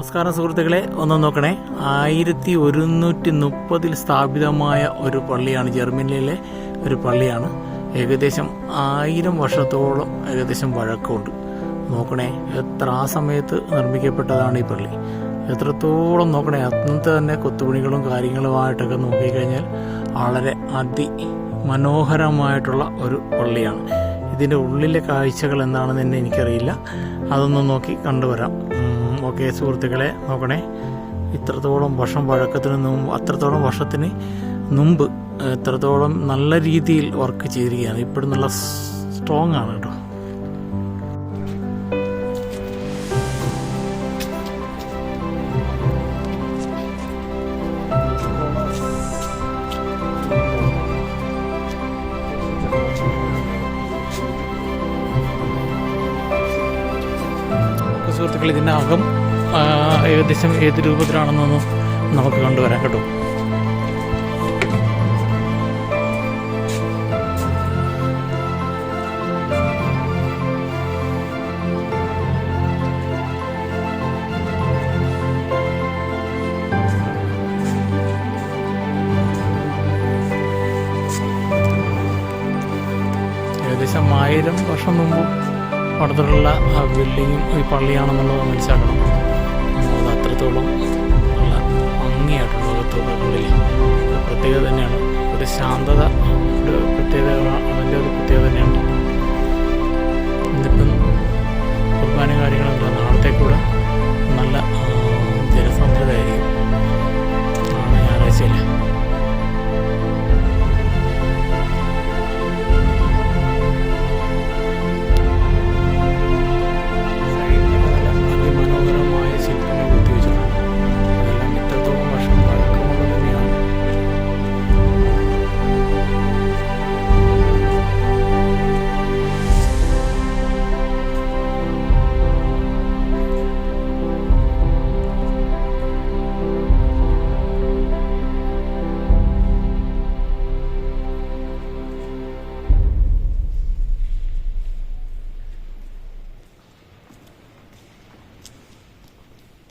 നമസ്കാരം സുഹൃത്തുക്കളെ, ഒന്ന് നോക്കണേ. 1130 സ്ഥാപിതമായ ഒരു പള്ളിയാണ്. ജർമ്മനിയിലെ ഒരു പള്ളിയാണ്. ഏകദേശം 1000 വർഷത്തോളം ഏകദേശം പഴക്കമുണ്ട്. നോക്കണേ, എത്ര ആ സമയത്ത് നിർമ്മിക്കപ്പെട്ടതാണ് ഈ പള്ളി. എത്രത്തോളം നോക്കണേ, അന്നത്തെ തന്നെ കൊത്തുപണികളും കാര്യങ്ങളുമായിട്ടൊക്കെ നോക്കിക്കഴിഞ്ഞാൽ വളരെ മനോഹരമായിട്ടുള്ള ഒരു പള്ളിയാണ്. ഇതിൻ്റെ ഉള്ളിലെ കാഴ്ചകൾ എന്താണെന്ന് തന്നെ എനിക്കറിയില്ല. അതൊന്നും നോക്കി കണ്ടുവരാം. ഓക്കെ സുഹൃത്തുക്കളെ, നോക്കണേ, ഇത്രത്തോളം വർഷം പഴക്കത്തിന് മുമ്പ്, അത്രത്തോളം വർഷത്തിന് മുമ്പ് എത്രത്തോളം നല്ല രീതിയിൽ വർക്ക് ചെയ്തിരിക്കുകയാണ്. ഇപ്പോഴും സ്ട്രോങ് ആണ് കേട്ടോ. സുഹൃത്തുക്കൾ, ഇതിൻ്റെ അകം ഏകദേശം ഏത് രൂപത്തിലാണെന്നൊന്നും നമുക്ക് കണ്ടുവരാം കേട്ടോ. ഏകദേശം 1000 വർഷം മുമ്പ് പണിതിട്ടുള്ള ബിൽഡിങ്ങും ഈ പള്ളിയാണെന്നുള്ളത് മനസ്സിലാക്കണം.